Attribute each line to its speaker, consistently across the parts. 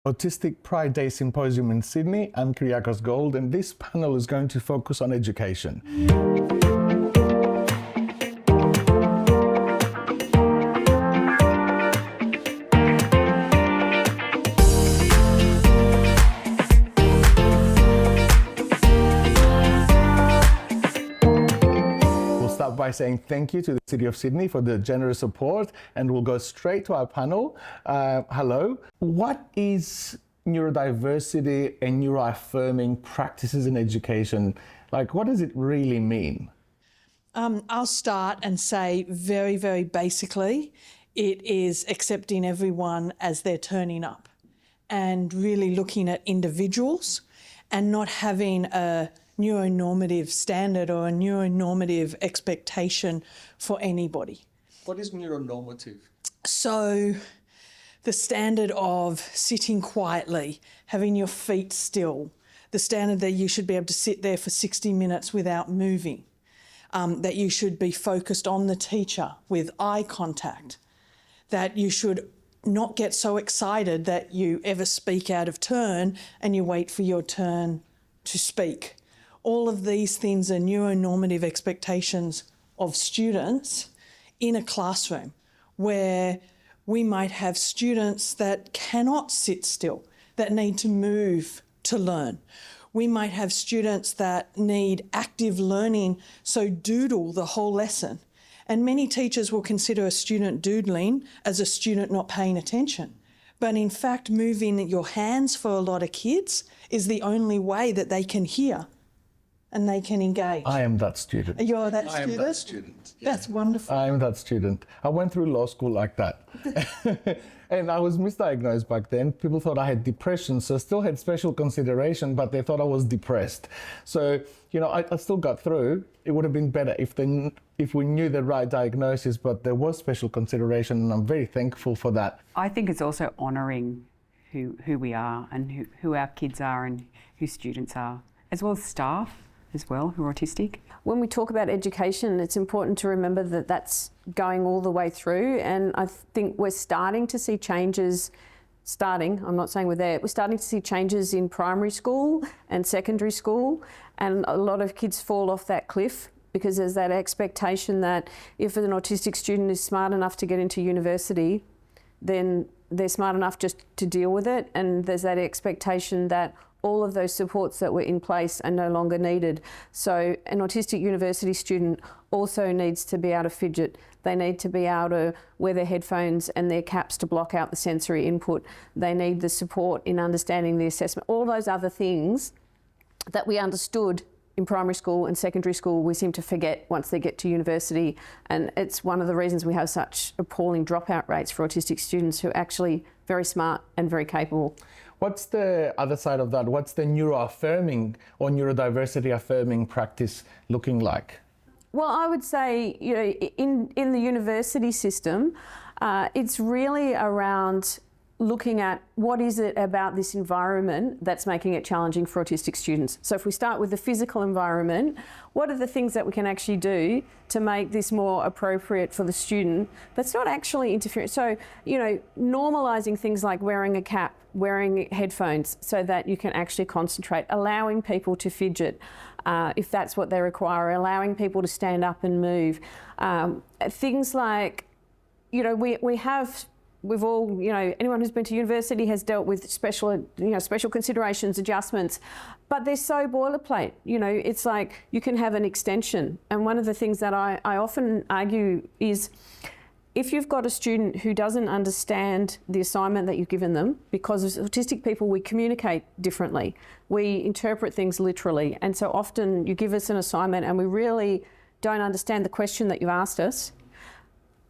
Speaker 1: Autistic Pride Day Symposium in Sydney. I'm Kyriakos Gold, and this panel is going to focus on education. By saying thank you to the City of Sydney for the generous support, and we'll go straight to our panel. Hello. What is neurodiversity and neuroaffirming practices in education? Like, what does it really mean?
Speaker 2: I'll start and say very, very basically, it is accepting everyone as they're turning up and really looking at individuals and not having a neuronormative standard or a neuronormative expectation for anybody.
Speaker 3: What is neuronormative?
Speaker 2: So the standard of sitting quietly, having your feet still, the standard that you should be able to sit there for 60 minutes without moving, that you should be focused on the teacher with eye contact, that you should not get so excited that you ever speak out of turn and you wait for your turn to speak. All of these things are neuronormative expectations of students in a classroom where we might have students that cannot sit still, that need to move to learn. We might have students that need active learning, so doodle the whole lesson. And many teachers will consider a student doodling as a student not paying attention. But in fact, moving your hands for a lot of kids is the only way that they can hear and they can engage.
Speaker 1: I am that student.
Speaker 2: You're that student?
Speaker 3: I am that student. Yeah.
Speaker 2: That's wonderful.
Speaker 1: I am that student. I went through law school like that. And I was misdiagnosed back then. People thought I had depression, so I still had special consideration, but they thought I was depressed. So, you know, I still got through. It would have been better if we knew the right diagnosis, but there was special consideration, and I'm very thankful for that.
Speaker 4: I think it's also honouring who we are and who our kids are and who students are, as well as staff as well who are autistic.
Speaker 5: When we talk about education, it's important to remember that that's going all the way through, and I think we're starting to see changes. I'm not saying we're there, we're starting to see changes in primary school and secondary school, and a lot of kids fall off that cliff because there's that expectation that if an autistic student is smart enough to get into university, then they're smart enough just to deal with it, and there's that expectation that all of those supports that were in place are no longer needed. So an autistic university student also needs to be able to fidget. They need to be able to wear their headphones and their caps to block out the sensory input. They need the support in understanding the assessment. All those other things that we understood in primary school and secondary school, we seem to forget once they get to university. And it's one of the reasons we have such appalling dropout rates for autistic students who are actually very smart and very capable.
Speaker 1: What's the other side of that? What's the neuroaffirming or neurodiversity affirming practice looking like?
Speaker 5: Well, I would say, you know, in the university system, it's really around looking at what is it about this environment that's making it challenging for autistic students. So if we start with the physical environment, what are the things that we can actually do to make this more appropriate for the student that's not actually interfering? So, you know, normalising things like wearing a cap, wearing headphones so that you can actually concentrate, allowing people to fidget if that's what they require, allowing people to stand up and move. Things like, you know, we've all, you know, anyone who's been to university has dealt with special considerations, adjustments, but they're so boilerplate. You know, it's like you can have an extension. And one of the things that I often argue is if you've got a student who doesn't understand the assignment that you've given them, because as autistic people, we communicate differently. We interpret things literally. And so often you give us an assignment and we really don't understand the question that you've asked us.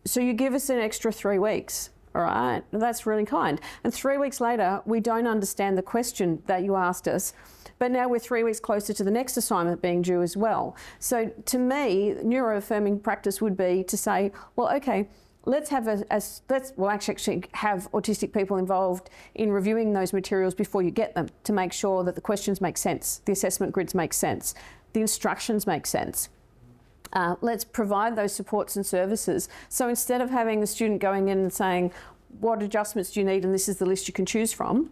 Speaker 5: So you give us an extra 3 weeks. All right, that's really kind. And 3 weeks later, we don't understand the question that you asked us, but now we're 3 weeks closer to the next assignment being due as well. So to me, neuroaffirming practice would be to say, well, okay, let's actually have autistic people involved in reviewing those materials before you get them to make sure that the questions make sense, the assessment grids make sense, the instructions make sense. Let's provide those supports and services. So instead of having the student going in and saying, what adjustments do you need and this is the list you can choose from,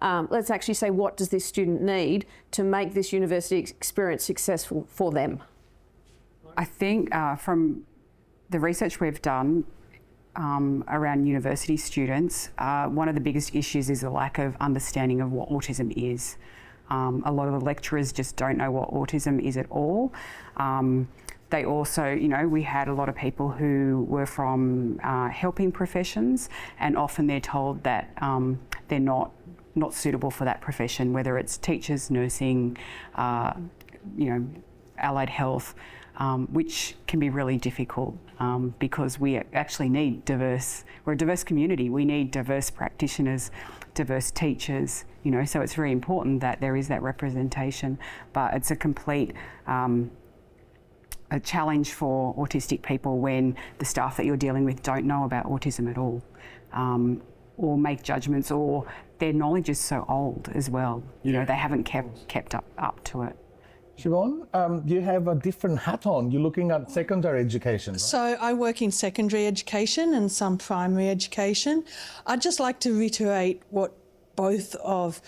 Speaker 5: let's actually say, what does this student need to make this university experience successful for them?
Speaker 4: I think from the research we've done around university students, one of the biggest issues is the lack of understanding of what autism is. A lot of the lecturers just don't know what autism is at all. They also, we had a lot of people who were from helping professions, and often they're told that they're not suitable for that profession, whether it's teachers, nursing, allied health, which can be really difficult because we actually need we're a diverse community. We need diverse practitioners, diverse teachers, so it's very important that there is that representation, but it's a complete a challenge for autistic people when the staff that you're dealing with don't know about autism at all, or make judgments, or their knowledge is so old as well. They haven't kept up to it.
Speaker 1: Siobhan, you have a different hat on. You're looking at secondary education, right?
Speaker 2: So I work in secondary education and some primary education. I'd just like to reiterate what both of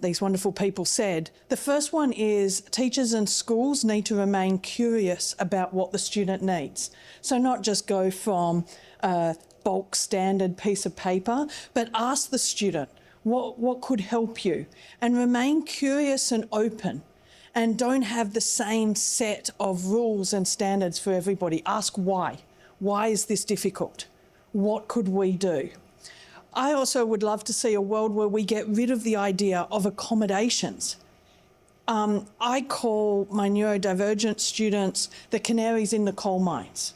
Speaker 2: these wonderful people said. The first one is teachers and schools need to remain curious about what the student needs. So not just go from a bulk standard piece of paper, but ask the student what could help you, and remain curious and open. And don't have the same set of rules and standards for everybody. Ask why. Why is this difficult? What could we do? I also would love to see a world where we get rid of the idea of accommodations. I call my neurodivergent students the canaries in the coal mines.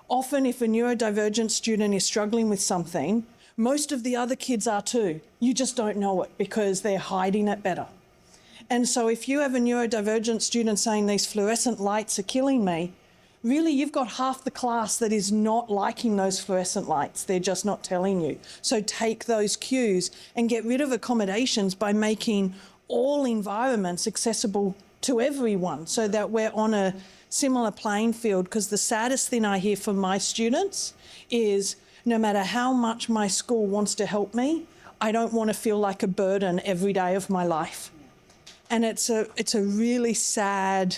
Speaker 2: Often if a neurodivergent student is struggling with something, most of the other kids are too. You just don't know it because they're hiding it better. And so if you have a neurodivergent student saying these fluorescent lights are killing me, really you've got half the class that is not liking those fluorescent lights. They're just not telling you. So take those cues and get rid of accommodations by making all environments accessible to everyone so that we're on a similar playing field. Because the saddest thing I hear from my students is no matter how much my school wants to help me, I don't want to feel like a burden every day of my life. And it's a really sad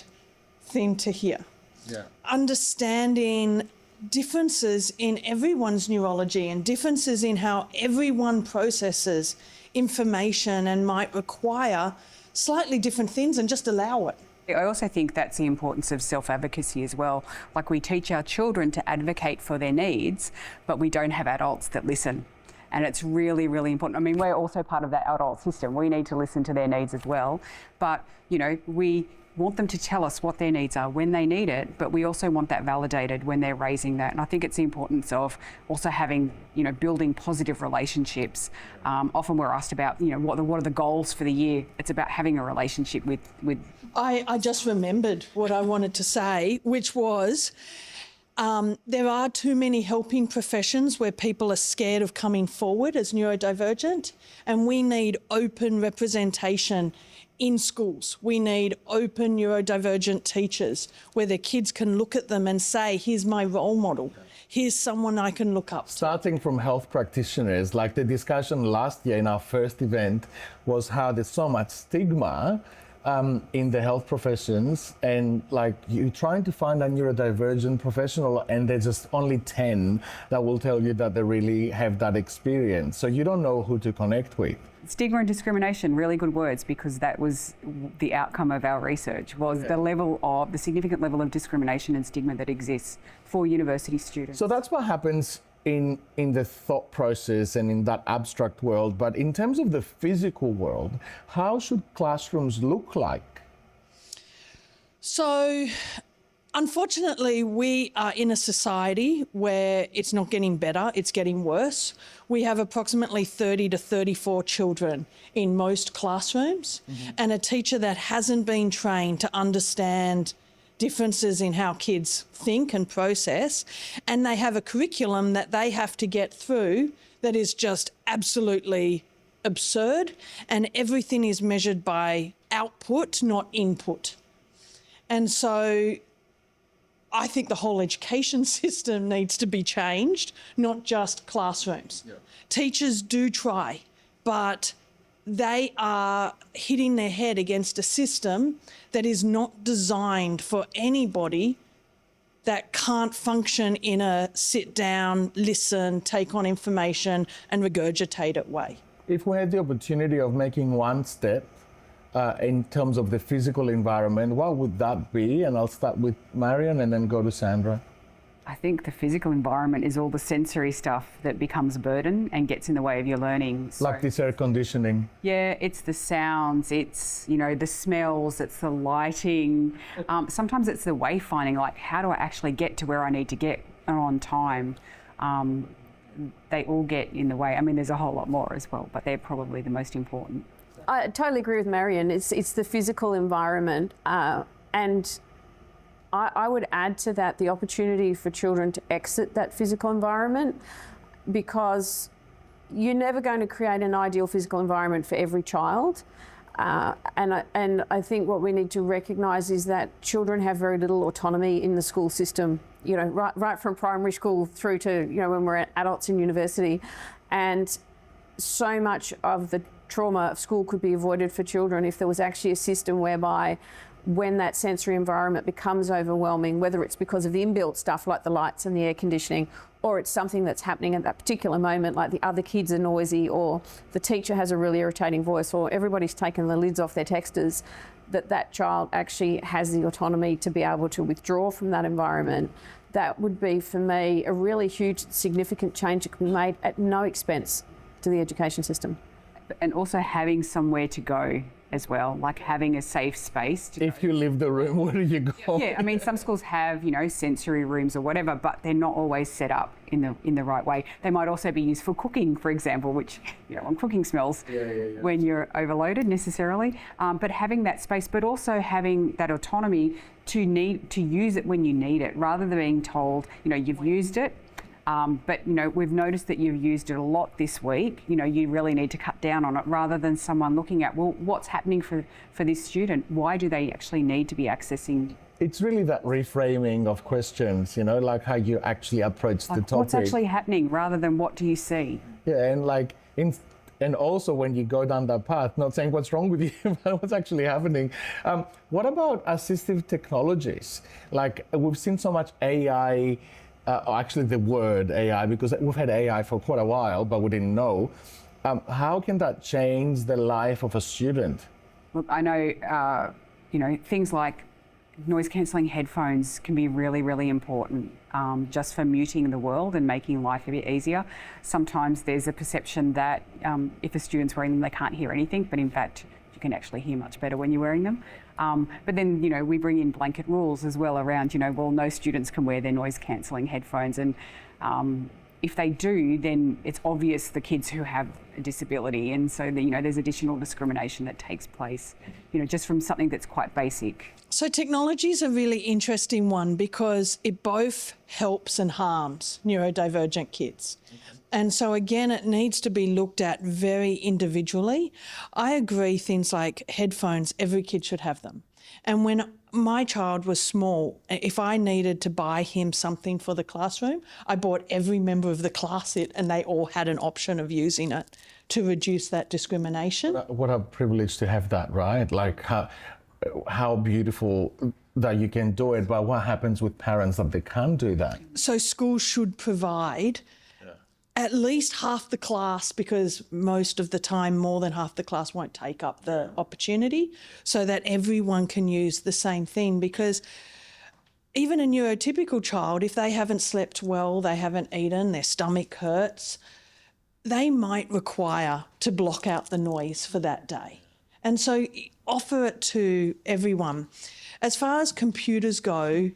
Speaker 2: thing to hear.
Speaker 3: Yeah.
Speaker 2: Understanding differences in everyone's neurology and differences in how everyone processes information and might require slightly different things, and just allow it.
Speaker 4: I also think that's the importance of self-advocacy as well. Like, we teach our children to advocate for their needs, but we don't have adults that listen. And it's really, really important. I mean, we're also part of that adult system. We need to listen to their needs as well. But, we want them to tell us what their needs are when they need it, but we also want that validated when they're raising that. And I think it's the importance of also having, building positive relationships. Often we're asked about, what are the goals for the year? It's about having a relationship with...
Speaker 2: I just remembered what I wanted to say, which was... there are too many helping professions where people are scared of coming forward as neurodivergent, and we need open representation in schools. We need open neurodivergent teachers where the kids can look at them and say, here's my role model. Here's someone I can look up to.
Speaker 1: Starting from health practitioners, like the discussion last year in our first event was how there's so much stigma in the health professions, and like you're trying to find a neurodivergent professional and there's just only 10 that will tell you that they really have that experience. So you don't know who to connect with.
Speaker 4: Stigma and discrimination, really good words, because that was the outcome of our research, was the significant level of discrimination and stigma that exists for university students.
Speaker 1: So that's what happens in the thought process and in that abstract world. But in terms of the physical world, how should classrooms look like?
Speaker 2: So, unfortunately, we are in a society where it's not getting better, it's getting worse. We have approximately 30 to 34 children in most classrooms, and a teacher that hasn't been trained to understand differences in how kids think and process, and they have a curriculum that they have to get through that is just absolutely absurd, and everything is measured by output, not input. And so I think the whole education system needs to be changed, not just classrooms. Yeah. Teachers do try, but they are hitting their head against a system that is not designed for anybody that can't function in a sit down, listen, take on information and regurgitate it way.
Speaker 1: If we had the opportunity of making one step in terms of the physical environment, what would that be? And I'll start with Marion and then go to Sandra.
Speaker 4: I think the physical environment is all the sensory stuff that becomes a burden and gets in the way of your learning. So,
Speaker 1: Like this air conditioning.
Speaker 4: yeah, it's the sounds, it's, you know, the smells, it's the lighting. Sometimes it's the wayfinding, like how do I actually get to where I need to get on time? They all get in the way. I mean, there's a whole lot more as well, but they're probably the most important.
Speaker 5: I totally agree with Marion. It's the physical environment, and I would add to that the opportunity for children to exit that physical environment, because you're never going to create an ideal physical environment for every child. And I think what we need to recognise is that children have very little autonomy in the school system, you know, right from primary school through to, you know, when we're adults in university. And so much of the trauma of school could be avoided for children if there was actually a system whereby when that sensory environment becomes overwhelming, whether it's because of the inbuilt stuff like the lights and the air conditioning, or it's something that's happening at that particular moment, like the other kids are noisy, or the teacher has a really irritating voice, or everybody's taken the lids off their texters, that child actually has the autonomy to be able to withdraw from that environment. That would be, for me, a really huge, significant change that can be made at no expense to the education system.
Speaker 4: And also having somewhere to go as well, like having a safe space to
Speaker 1: If you leave the room, where do you go?
Speaker 4: Yeah, I mean, some schools have, you know, sensory rooms or whatever, but they're not always set up in the right way. They might also be used for cooking, for example, which, you know, on cooking smells when you're overloaded necessarily. But having that space, but also having that autonomy to use it when you need it, rather than being told, you know, you've used it. But, you know, we've noticed that you've used it a lot this week. You know, you really need to cut down on it, rather than someone looking at, well, what's happening for this student? Why do they actually need to be accessing?
Speaker 1: It's really that reframing of questions, you know, like how you actually approach the topic.
Speaker 4: What's actually happening, rather than what do you see?
Speaker 1: Yeah, and like, and also when you go down that path, not saying what's wrong with you, but what's actually happening. What about assistive technologies? Like, we've seen so much AI, actually the word AI, because we've had AI for quite a while, but we didn't know. How can that change the life of a student?
Speaker 4: Look, I know, you know, things like noise cancelling headphones can be really, really important, just for muting the world and making life a bit easier. Sometimes there's a perception that if a student's wearing them, they can't hear anything, but in fact, you can actually hear much better when you're wearing them. But then, you know, we bring in blanket rules as well around, you know, well, no students can wear their noise cancelling headphones. And if they do, then it's obvious the kids who have a disability. And so, you know, there's additional discrimination that takes place, you know, just from something that's quite basic.
Speaker 2: So technology is a really interesting one, because it both helps and harms neurodivergent kids. And so again, it needs to be looked at very individually. I agree, things like headphones, every kid should have them. And when my child was small, if I needed to buy him something for the classroom, I bought every member of the class it, and they all had an option of using it to reduce that discrimination.
Speaker 1: What a privilege to have that, right? Like how beautiful that you can do it, but what happens with parents that they can't do that?
Speaker 2: So schools should provide at least half the class, because most of the time more than half the class won't take up the opportunity, so that everyone can use the same thing. Because even a neurotypical child, if they haven't slept well, they haven't eaten, their stomach hurts, they might require to block out the noise for that day. And so offer it to everyone. As far as computers go,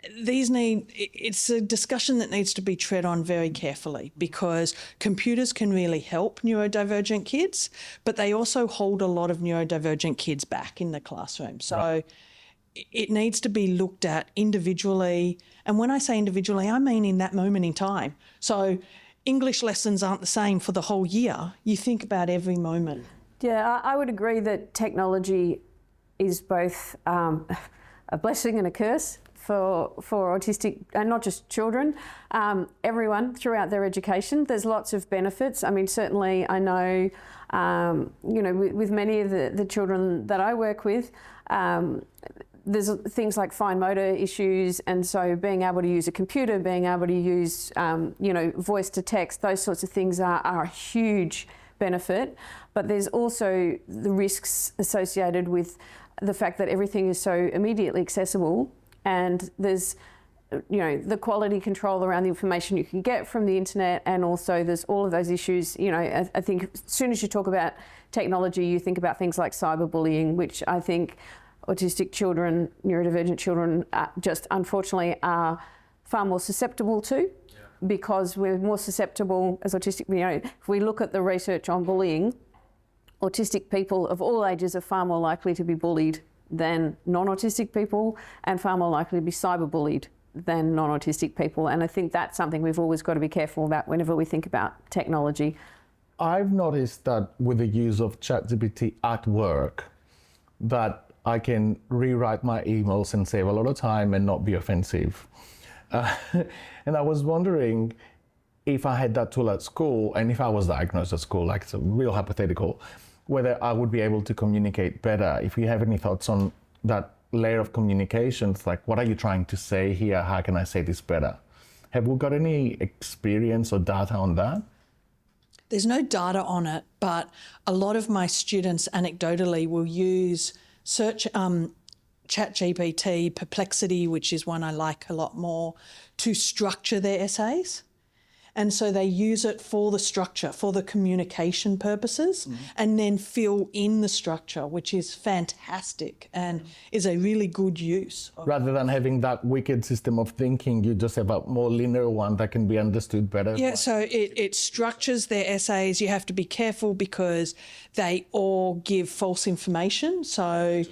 Speaker 2: it's a discussion that needs to be tread on very carefully, because computers can really help neurodivergent kids, but they also hold a lot of neurodivergent kids back in the classroom. So it needs to be looked at individually. And when I say individually, I mean in that moment in time. So English lessons aren't the same for the whole year. You think about every moment.
Speaker 5: Yeah, I would agree that technology is both a blessing and a curse for autistic, and not just children, everyone throughout their education. There's lots of benefits. I mean, certainly I know, with many of the children that I work with, there's things like fine motor issues, and so being able to use a computer, being able to use, voice to text, those sorts of things are a huge benefit. But there's also the risks associated with the fact that everything is so immediately accessible, and there's the quality control around the information you can get from the internet, and also there's all of those issues. I think as soon as you talk about technology, you think about things like cyberbullying, which I think autistic children, neurodivergent children, just unfortunately are far more susceptible to, because we're more susceptible as autistic. If we look at the research on bullying, autistic people of all ages are far more likely to be bullied than non-autistic people, and far more likely to be cyberbullied than non-autistic people. And I think that's something we've always got to be careful about whenever we think about technology.
Speaker 1: I've noticed that with the use of ChatGPT at work, that I can rewrite my emails and save a lot of time and not be offensive. And I was wondering if I had that tool at school, and if I was diagnosed at school, like it's a real hypothetical, whether I would be able to communicate better. If you have any thoughts on that layer of communications, like what are you trying to say here? How can I say this better? Have we got any experience or data on that?
Speaker 2: There's no data on it, but a lot of my students anecdotally will use search ChatGPT, Perplexity, which is one I like a lot more, to structure their essays. And so they use it for the structure, for the communication purposes, and then fill in the structure, which is fantastic and is a really good use.
Speaker 1: Rather than having that wicked system of thinking, you just have a more linear one that can be understood better.
Speaker 2: Yeah, so it structures their essays. You have to be careful because they all give false information. So,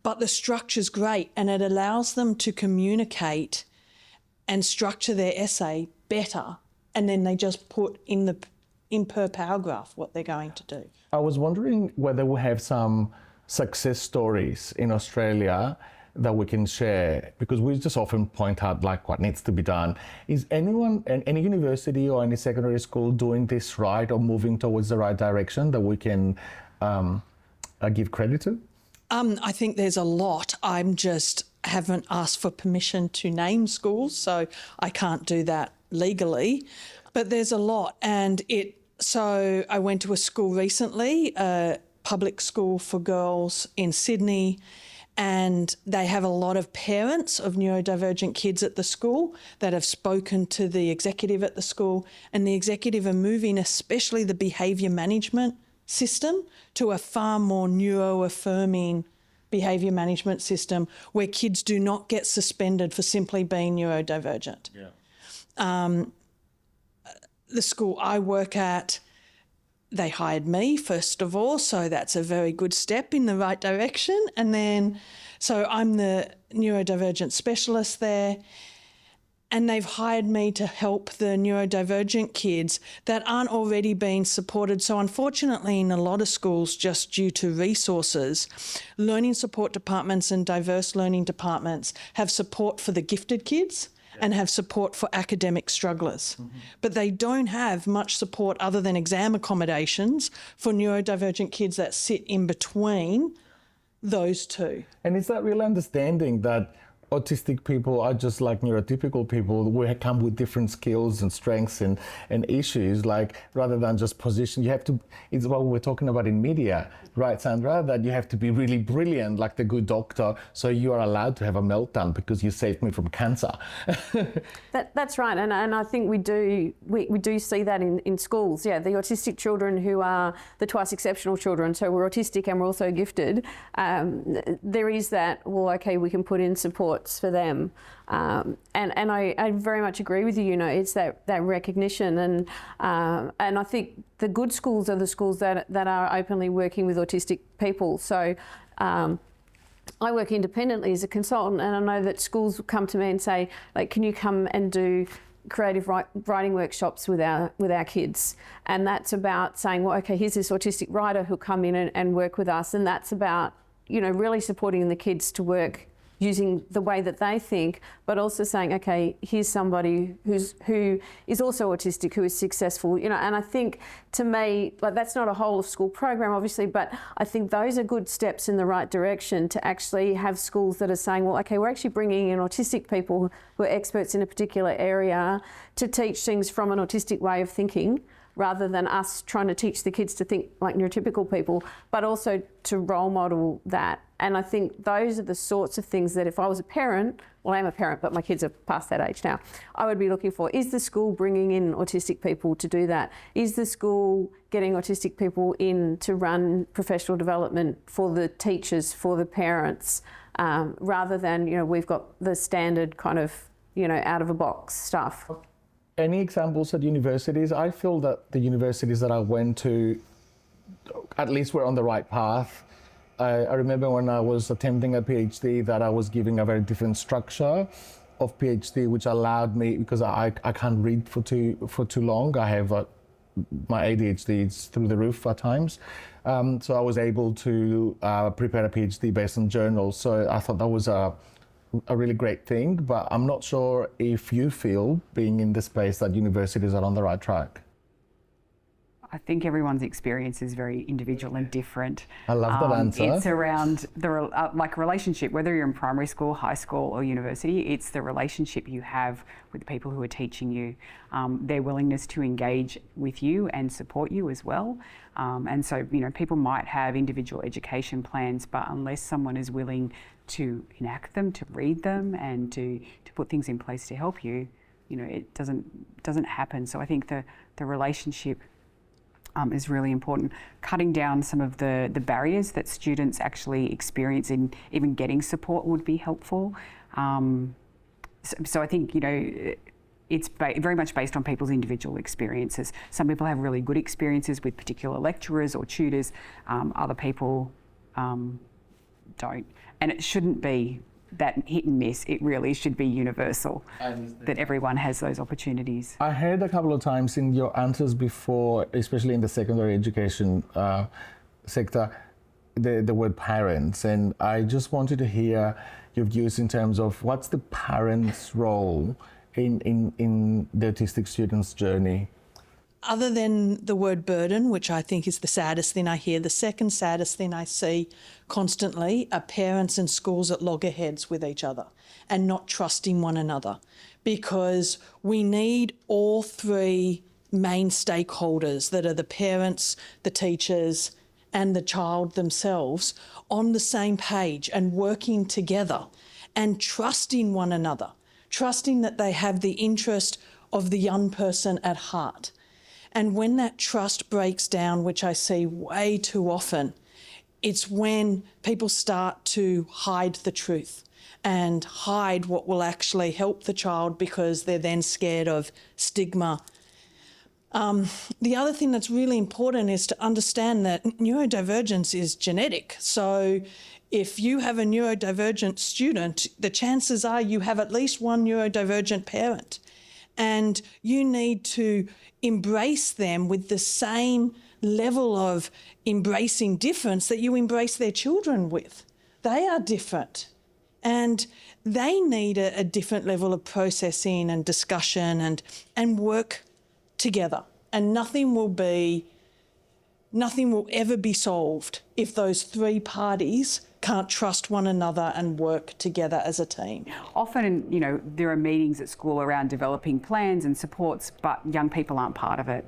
Speaker 2: but the structure's great, and it allows them to communicate and structure their essay better, and then they just put in per paragraph what they're going to do.
Speaker 1: I was wondering whether we have some success stories in Australia that we can share, because we just often point out like what needs to be done. Is anyone, any university or any secondary school doing this right or moving towards the right direction that we can give credit to?
Speaker 2: I think there's a lot. I'm just haven't asked for permission to name schools, so I can't do that legally. But there's a lot, and so I went to a school recently, a public school for girls in Sydney, and they have a lot of parents of neurodivergent kids at the school that have spoken to the executive at the school, and the executive are moving, especially the behaviour management system, to a far more neuroaffirming behaviour management system where kids do not get suspended for simply being neurodivergent. The school I work at, they hired me first of all, so that's a very good step in the right direction. And then, so I'm the neurodivergent specialist there, and they've hired me to help the neurodivergent kids that aren't already being supported. So unfortunately, in a lot of schools, just due to resources, learning support departments and diverse learning departments have support for the gifted kids and have support for academic strugglers. But they don't have much support other than exam accommodations for neurodivergent kids that sit in between those two.
Speaker 1: And it's that real understanding that autistic people are just like neurotypical people. We come with different skills and strengths and issues, like rather than just position, you have to, it's what we're talking about in media, right, Sandra? That you have to be really brilliant, like the good doctor, so you are allowed to have a meltdown because you saved me from cancer.
Speaker 5: That's right, and I think we do see that in schools. Yeah, the autistic children who are the twice exceptional children, so we're autistic and we're also gifted, there is that, well, okay, we can put in support for them, and I very much agree with you. It's that recognition, and I think the good schools are the schools that are openly working with autistic people. So I work independently as a consultant, and I know that schools come to me and say, like, can you come and do creative writing workshops with our kids? And that's about saying, well, okay, here's this autistic writer who'll come in and work with us, and that's about really supporting the kids to work using the way that they think, but also saying, okay, here's somebody who is also autistic, who is successful, you know. And I think, to me, like, that's not a whole of school program, obviously, but I think those are good steps in the right direction to actually have schools that are saying, well, okay, we're actually bringing in autistic people who are experts in a particular area to teach things from an autistic way of thinking, rather than us trying to teach the kids to think like neurotypical people, but also to role model that. And I think those are the sorts of things that if I was a parent, well, I am a parent, but my kids are past that age now, I would be looking for. Is the school bringing in autistic people to do that? Is the school getting autistic people in to run professional development for the teachers, for the parents, rather than, you know, we've got the standard kind of, you know, out of a box stuff.
Speaker 1: Any examples at universities? I feel that the universities that I went to at least were on the right path. I remember when I was attempting a PhD that I was giving a very different structure of PhD, which allowed me, because I can't read for too long. I have my ADHD is through the roof at times. So I was able to prepare a PhD based on journals. So I thought that was a really great thing, but I'm not sure if you feel, being in the space, that universities are on the right track.
Speaker 4: I think everyone's experience is very individual and different.
Speaker 1: I love that answer.
Speaker 4: It's around the like relationship, whether you're in primary school, high school or university, it's the relationship you have with the people who are teaching you, their willingness to engage with you and support you as well. And so, you know, people might have individual education plans, but unless someone is willing to enact them, to read them and to put things in place to help you, you know, it doesn't happen. So I think the relationship is really important. Cutting down some of the barriers that students actually experience in even getting support would be helpful. So I think, you know, it's very much based on people's individual experiences. Some people have really good experiences with particular lecturers or tutors, other people don't. And it shouldn't be that hit and miss. It really should be universal, that everyone has those opportunities.
Speaker 1: I heard a couple of times in your answers before, especially in the secondary education sector, the word parents, and I just wanted to hear your views in terms of what's the parent's role in the autistic student's journey.
Speaker 2: Other than the word burden, which I think is the saddest thing I hear, the second saddest thing I see constantly are parents and schools at loggerheads with each other and not trusting one another, because we need all three main stakeholders, that are the parents, the teachers and the child themselves, on the same page and working together and trusting one another, trusting that they have the interest of the young person at heart. And when that trust breaks down, which I see way too often, it's when people start to hide the truth and hide what will actually help the child, because they're then scared of stigma. The other thing that's really important is to understand that neurodivergence is genetic. So if you have a neurodivergent student, the chances are you have at least one neurodivergent parent. And you need to embrace them with the same level of embracing difference that you embrace their children with. They are different and they need a different level of processing and discussion and work together. And nothing will ever be solved if those three parties can't trust one another and work together as a team.
Speaker 4: Often, you know, there are meetings at school around developing plans and supports, but young people aren't part of it.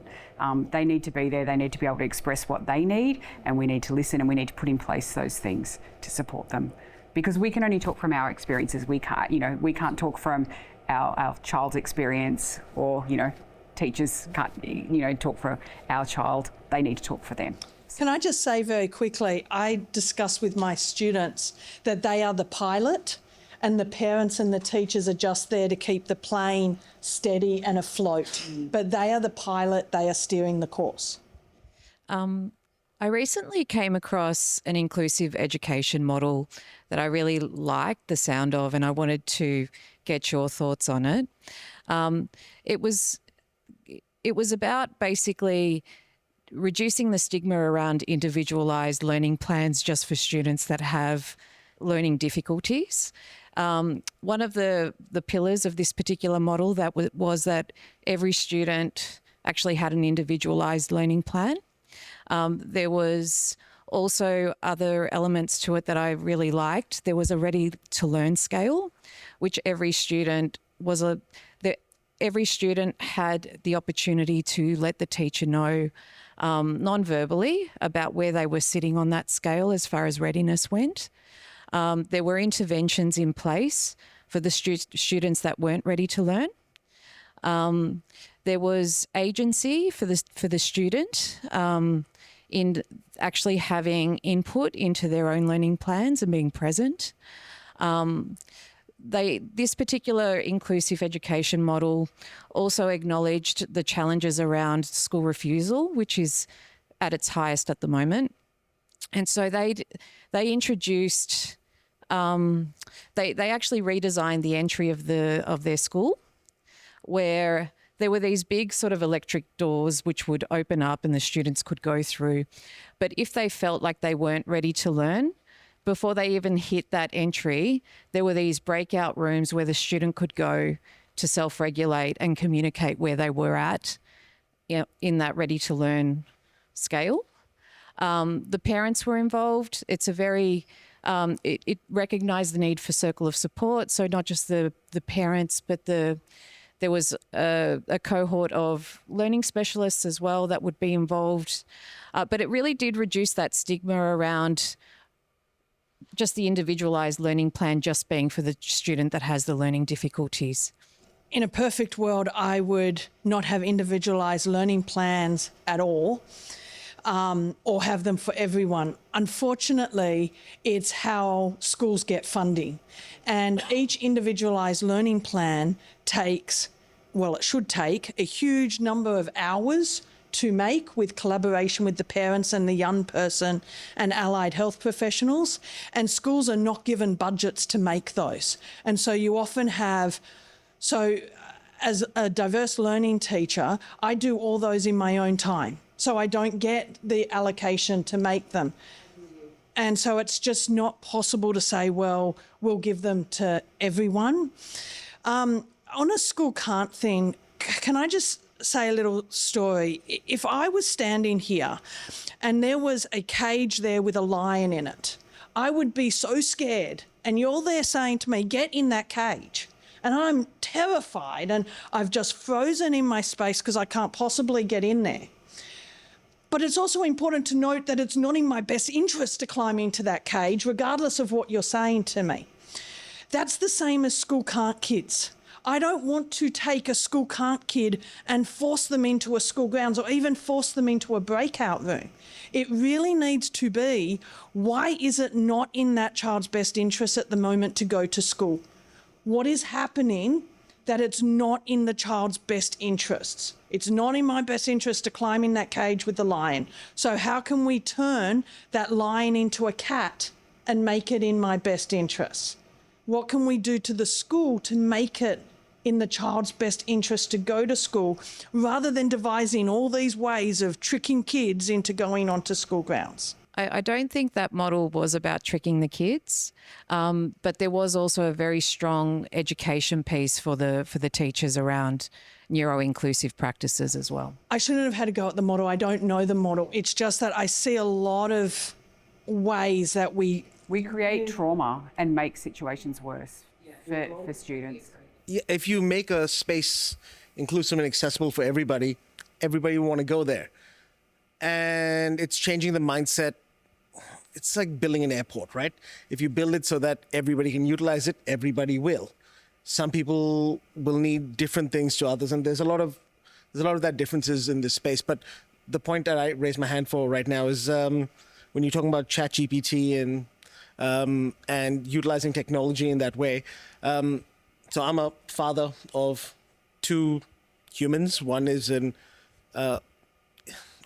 Speaker 4: They need to be there, they need to be able to express what they need, and we need to listen and we need to put in place those things to support them. Because we can only talk from our experiences. We can't talk from our child's experience, or, you know, teachers can't, you know, talk for our child. They need to talk for them.
Speaker 2: Can I just say very quickly, I discuss with my students that they are the pilot and the parents and the teachers are just there to keep the plane steady and afloat. But they are the pilot, they are steering the course.
Speaker 6: I recently came across an inclusive education model that I really liked the sound of, and I wanted to get your thoughts on it. It was about basically reducing the stigma around individualised learning plans just for students that have learning difficulties. One of the pillars of this particular model that was that every student actually had an individualised learning plan. There was also other elements to it that I really liked. There was a ready to learn scale, which every student had the opportunity to let the teacher know non-verbally about where they were sitting on that scale as far as readiness went. There were interventions in place for the students that weren't ready to learn. There was agency for the student in actually having input into their own learning plans and being present. This particular inclusive education model also acknowledged the challenges around school refusal, which is at its highest at the moment. And so they introduced, they actually redesigned the entry of their school, where there were these big sort of electric doors which would open up and the students could go through. But if they felt like they weren't ready to learn, before they even hit that entry, there were these breakout rooms where the student could go to self-regulate and communicate where they were at in that ready-to-learn scale. The parents were involved. It's a very, it recognised the need for circle of support, so not just the parents, but there was a cohort of learning specialists as well that would be involved. But it really did reduce that stigma around just the individualised learning plan just being for the student that has the learning difficulties.
Speaker 2: In a perfect world, I would not have individualised learning plans at all, or have them for everyone. Unfortunately, it's how schools get funding. And each individualised learning plan takes, well, it should take a huge number of hours to make with collaboration with the parents and the young person and allied health professionals. And schools are not given budgets to make those. And so you often have, so as a diverse learning teacher, I do all those in my own time. So I don't get the allocation to make them. And so it's just not possible to say, well, we'll give them to everyone. On a school can't thing, can I just say a little story? If I was standing here and there was a cage there with a lion in it, I would be so scared. And you're there saying to me, get in that cage. And I'm terrified and I've just frozen in my space because I can't possibly get in there. But it's also important to note that it's not in my best interest to climb into that cage, regardless of what you're saying to me. That's the same as school can't kids. I don't want to take a school can't kid and force them into a school grounds or even force them into a breakout room. It really needs to be, why is it not in that child's best interest at the moment to go to school? What is happening that it's not in the child's best interests? It's not in my best interest to climb in that cage with the lion. So how can we turn that lion into a cat and make it in my best interests? What can we do to the school to make it in the child's best interest to go to school, rather than devising all these ways of tricking kids into going onto school grounds?
Speaker 6: I don't think that model was about tricking the kids, but there was also a very strong education piece for the teachers around neuro-inclusive practices as well.
Speaker 2: I shouldn't have had a go at the model. I don't know the model. It's just that I see a lot of ways that we
Speaker 4: create trauma and make situations worse for students.
Speaker 7: Yeah, if you make a space inclusive and accessible for everybody will want to go there. And it's changing the mindset. It's like building an airport, right? If you build it so that everybody can utilize it, everybody will. Some people will need different things to others, and there's a lot of that differences in this space. But the point that I raise my hand for right now is when you're talking about ChatGPT and utilizing technology in that way. So I'm a father of 2 humans. One is an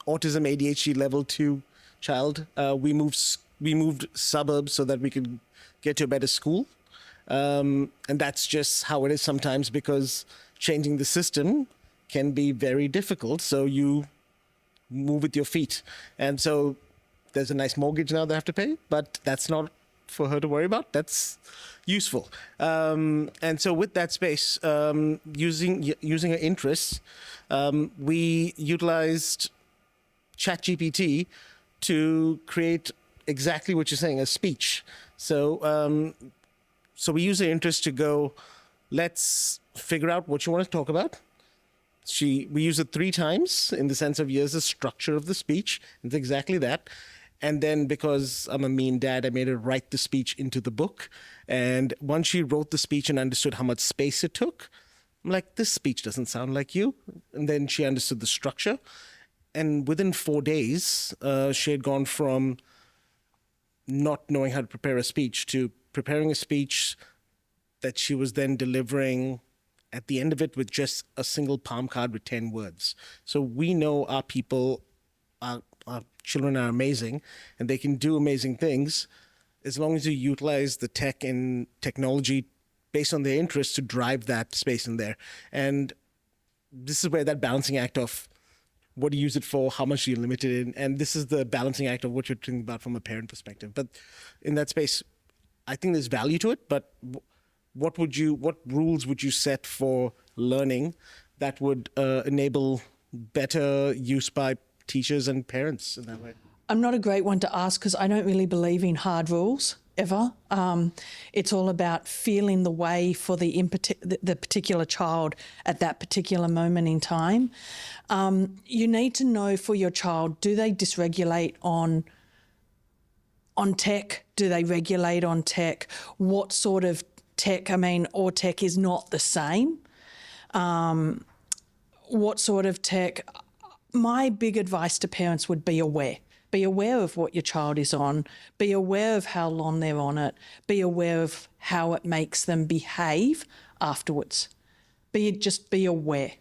Speaker 7: autism ADHD level 2 child. We moved suburbs so that we could get to a better school. And that's just how it is sometimes, because changing the system can be very difficult. So you move with your feet. And so there's a nice mortgage now they have to pay, but that's not for her to worry about. That's useful. And so with that space, using her interests, we utilized ChatGPT to create exactly what you're saying, a speech. So we use her interest to go, let's figure out what you want to talk about. We use it 3 times in the sense of here's the structure of the speech. It's exactly that. And then because I'm a mean dad, I made her write the speech into the book. And once she wrote the speech and understood how much space it took, I'm like, this speech doesn't sound like you. And then she understood the structure. And within 4 days, she had gone from not knowing how to prepare a speech to preparing a speech that she was then delivering at the end of it with just a single palm card with 10 words. So we know our people, our children are amazing, and they can do amazing things as long as you utilize the tech and technology based on their interests to drive that space in there. And this is where that balancing act of what do you use it for, how much do you limit it in, and this is the balancing act of what you're thinking about from a parent perspective. But in that space, I think there's value to it, but what rules would you set for learning that would enable better use by teachers and parents in that way?
Speaker 2: I'm not a great one to ask because I don't really believe in hard rules ever. It's all about feeling the way for the particular child at that particular moment in time. You need to know for your child, do they dysregulate on tech? Do they regulate on tech? What sort of tech? All tech is not the same. What sort of tech? My big advice to parents would be aware. Be aware of what your child is on. Be aware of how long they're on it. Be aware of how it makes them behave afterwards. Just be aware.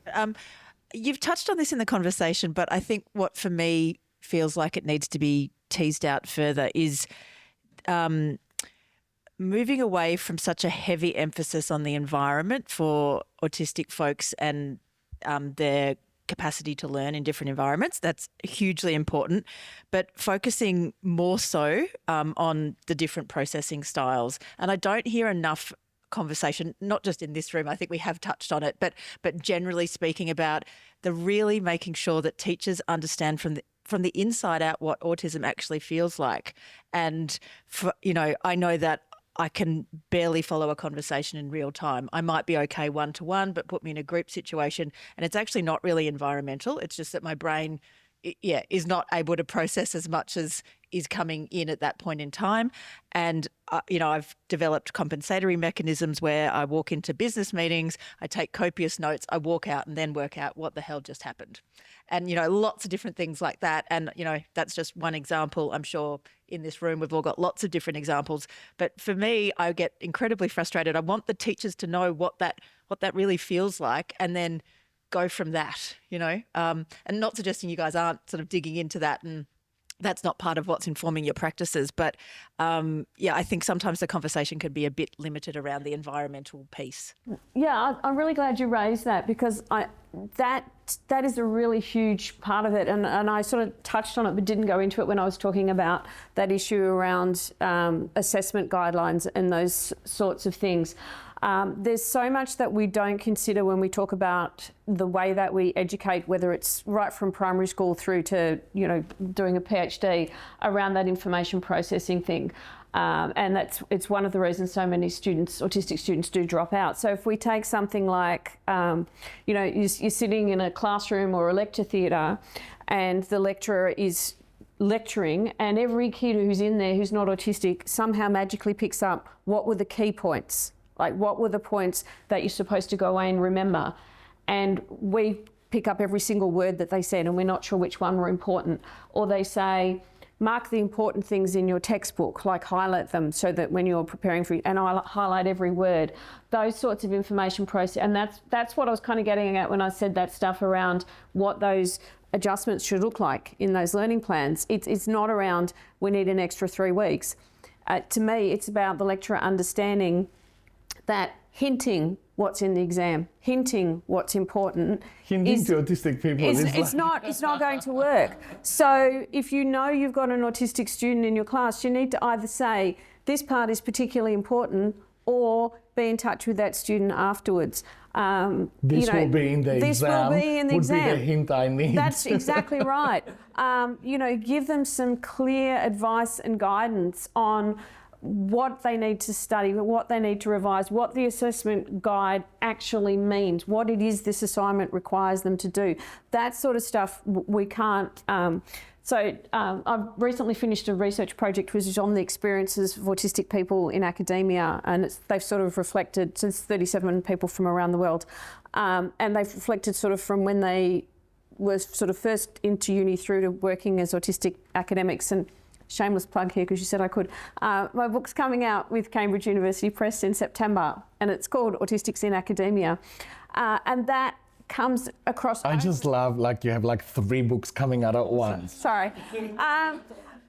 Speaker 8: You've touched on this in the conversation, but I think what for me feels like it needs to be teased out further is moving away from such a heavy emphasis on the environment for autistic folks and their capacity to learn in different environments. That's hugely important, but focusing more so on the different processing styles. And I don't hear enough conversation, not just in this room, I think we have touched on it, but generally speaking about the really making sure that teachers understand from the inside out what autism actually feels like. And I know that I can barely follow a conversation in real time. I might be okay one-to-one, but put me in a group situation and it's actually not really environmental. It's just that my brain, is not able to process as much as is coming in at that point in time. And, I've developed compensatory mechanisms where I walk into business meetings, I take copious notes, I walk out and then work out what the hell just happened. And, lots of different things like that. And, that's just one example. I'm sure in this room we've all got lots of different examples. But for me, I get incredibly frustrated. I want the teachers to know what that really feels like and then go from that, and not suggesting you guys aren't sort of digging into that and that's not part of what's informing your practices. But I think sometimes the conversation can be a bit limited around the environmental piece.
Speaker 5: Yeah, I'm really glad you raised that because that is a really huge part of it. And I sort of touched on it but didn't go into it when I was talking about that issue around assessment guidelines and those sorts of things. There's so much that we don't consider when we talk about the way that we educate, whether it's right from primary school through to, doing a PhD around that information processing thing. And it's one of the reasons so many autistic students do drop out. So if we take something like, you're sitting in a classroom or a lecture theatre and the lecturer is lecturing and every kid who's in there who's not autistic somehow magically picks up what were the key points. Like, what were the points that you're supposed to go away and remember? And we pick up every single word that they said and we're not sure which one were important. Or they say, mark the important things in your textbook, like highlight them so that when you're preparing for, and I'll highlight every word. Those sorts of information process. And that's what I was kind of getting at when I said that stuff around what those adjustments should look like in those learning plans. It's not around, we need an extra 3 weeks. To me, it's about the lecturer understanding that hinting what's in the exam, hinting what's important.
Speaker 1: Hinting to autistic people
Speaker 5: it's not going to work. So if you've got an autistic student in your class, you need to either say, this part is particularly important, or be in touch with that student afterwards.
Speaker 1: This will be in the exam.
Speaker 5: Will be in the exam.
Speaker 1: Would be the hint I need.
Speaker 5: That's exactly right. Give them some clear advice and guidance on what they need to study, what they need to revise, what the assessment guide actually means, what it is this assignment requires them to do. That sort of stuff we can't. I've recently finished a research project which is on the experiences of autistic people in academia, and they've sort of reflected, since 37 people from around the world, and they've reflected sort of from when they were sort of first into uni through to working as autistic academics. And shameless plug here because you said I could. My book's coming out with Cambridge University Press in September, and it's called Autistics in Academia, and that comes across.
Speaker 1: I just love you have 3 books coming out at once.
Speaker 5: Sorry.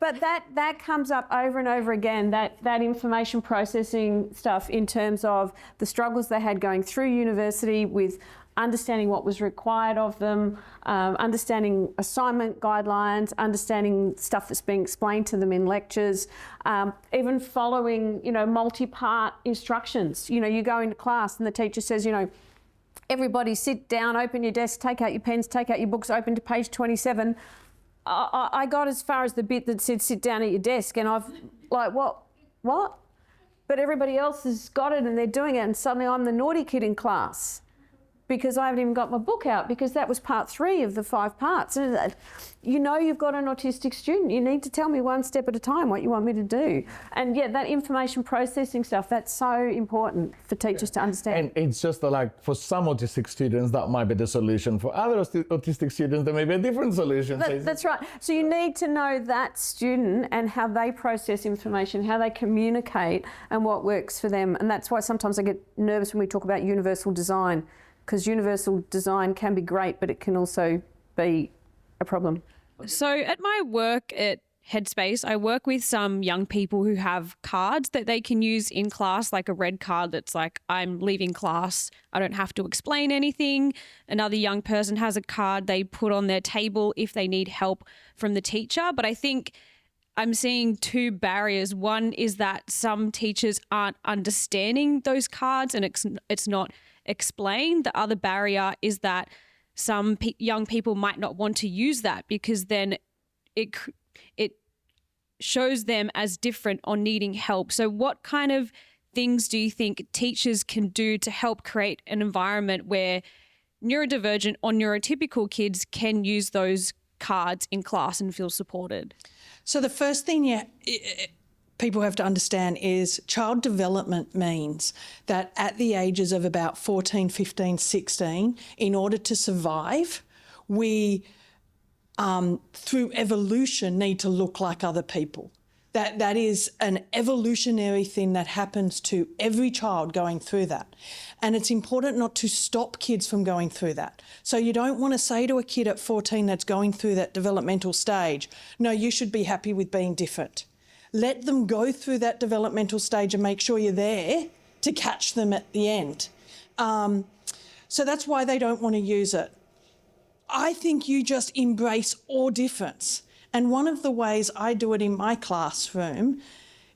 Speaker 5: But that comes up over and over again, that information processing stuff in terms of the struggles they had going through university with understanding what was required of them, understanding assignment guidelines, understanding stuff that's being explained to them in lectures, even following, multi-part instructions. You go into class and the teacher says, everybody sit down, open your desk, take out your pens, take out your books, open to page 27. I got as far as the bit that said sit down at your desk, and I've what? But everybody else has got it and they're doing it, and suddenly I'm the naughty kid in class because I haven't even got my book out, because that was part 3 of the 5 parts. You've got an autistic student. You need to tell me one step at a time what you want me to do. And yeah, that information processing stuff, that's so important for teachers to understand.
Speaker 1: And it's just for some autistic students, that might be the solution. For other autistic students, there may be a different solution.
Speaker 5: That's right. So you need to know that student and how they process information, how they communicate, and what works for them. And that's why sometimes I get nervous when we talk about universal design, because universal design can be great, but it can also be a problem.
Speaker 9: So at my work at Headspace, I work with some young people who have cards that they can use in class, like a red card that's like, I'm leaving class, I don't have to explain anything. Another young person has a card they put on their table if they need help from the teacher. But I think I'm seeing 2 barriers. One is that some teachers aren't understanding those cards and it's not explained. The other barrier is that some young people might not want to use that because then it shows them as different or needing help. So what kind of things do you think teachers can do to help create an environment where neurodivergent or neurotypical kids can use those cards in class and feel supported?
Speaker 2: So the first thing people have to understand is child development means that at the ages of about 14, 15, 16, in order to survive, we, through evolution, need to look like other people. That is an evolutionary thing that happens to every child going through that. And it's important not to stop kids from going through that. So you don't want to say to a kid at 14 that's going through that developmental stage, no, you should be happy with being different. Let them go through that developmental stage and make sure you're there to catch them at the end. So that's why they don't want to use it. I think you just embrace all difference. And one of the ways I do it in my classroom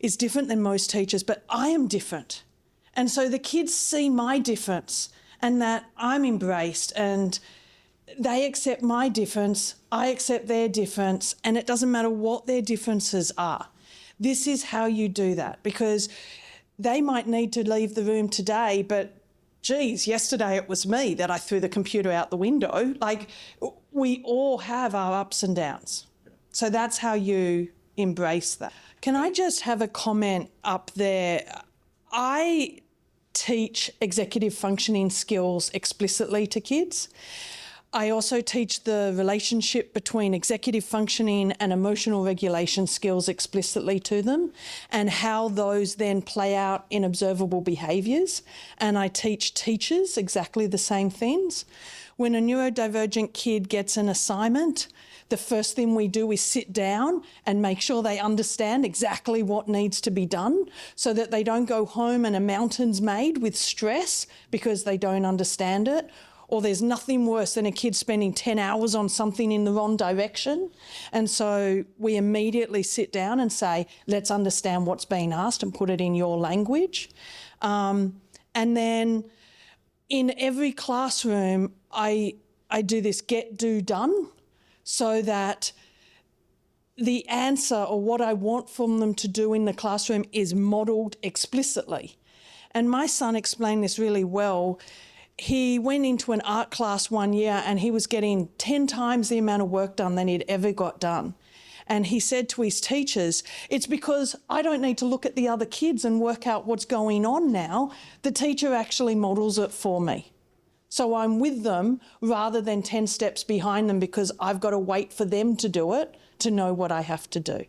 Speaker 2: is different than most teachers, but I am different. And so the kids see my difference and that I'm embraced and they accept my difference, I accept their difference, and it doesn't matter what their differences are. This is how you do that, because they might need to leave the room today, but geez, yesterday it was me that I threw the computer out the window. We all have our ups and downs. So that's how you embrace that. Can I just have a comment up there? I teach executive functioning skills explicitly to kids. I also teach the relationship between executive functioning and emotional regulation skills explicitly to them and how those then play out in observable behaviours. And I teach teachers exactly the same things. When a neurodivergent kid gets an assignment, the first thing we do is sit down and make sure they understand exactly what needs to be done so that they don't go home and a mountain's made with stress because they don't understand it, or there's nothing worse than a kid spending 10 hours on something in the wrong direction. And so we immediately sit down and say, let's understand what's being asked and put it in your language. And then in every classroom, I do this get, do, done, so that the answer or what I want from them to do in the classroom is modelled explicitly. And my son explained this really well. He went into an art class one year and he was getting 10 times the amount of work done than he'd ever got done. And he said to his teachers, it's because I don't need to look at the other kids and work out what's going on now. The teacher actually models it for me. So I'm with them rather than 10 steps behind them because I've got to wait for them to do it to know what I have to do.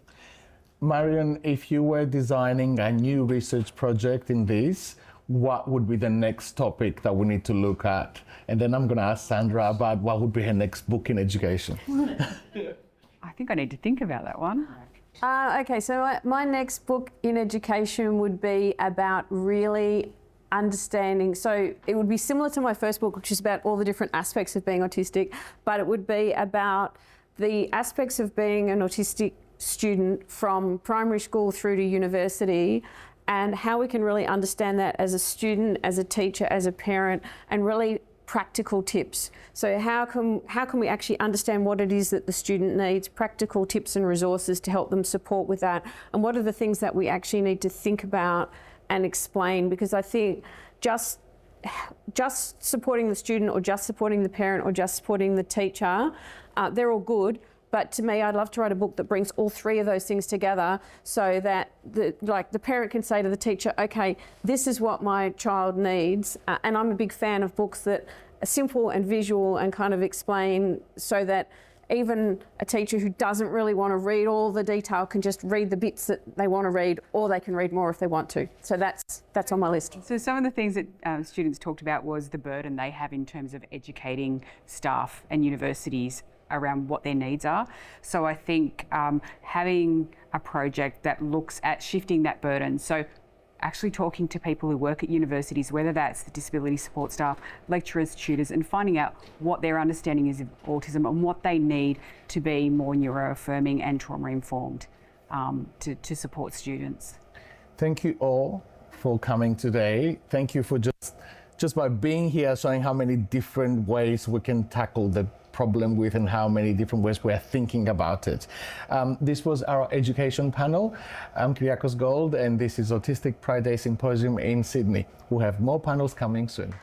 Speaker 1: Marion, if you were designing a new research project in this, what would be the next topic that we need to look at? And then I'm going to ask Sandra about what would be her next book in education.
Speaker 4: I think I need to think about that one.
Speaker 5: Okay, so my next book in education would be about really understanding. So it would be similar to my first book, which is about all the different aspects of being autistic, but it would be about the aspects of being an autistic student from primary school through to university, and how we can really understand that as a student, as a teacher, as a parent, and really practical tips. So how can we actually understand what it is that the student needs, practical tips and resources to help them support with that, and what are the things that we actually need to think about and explain, because I think just supporting the student or just supporting the parent or just supporting the teacher, they're all good. But to me, I'd love to write a book that brings all three of those things together so that the parent can say to the teacher, okay, this is what my child needs. And I'm a big fan of books that are simple and visual and kind of explain, so that even a teacher who doesn't really want to read all the detail can just read the bits that they want to read, or they can read more if they want to. So that's on my list.
Speaker 4: So some of the things that students talked about was the burden they have in terms of educating staff and universities around what their needs are. So I think having a project that looks at shifting that burden, so actually talking to people who work at universities, whether that's the disability support staff, lecturers, tutors, and finding out what their understanding is of autism and what they need to be more neuroaffirming and trauma-informed to support students.
Speaker 1: Thank you all for coming today. Thank you for just by being here, showing how many different ways we can tackle the problem with and how many different ways we're thinking about it. This was our education panel. I'm Kyriakos Gold, and this is Autistic Pride Day Symposium in Sydney. We'll have more panels coming soon.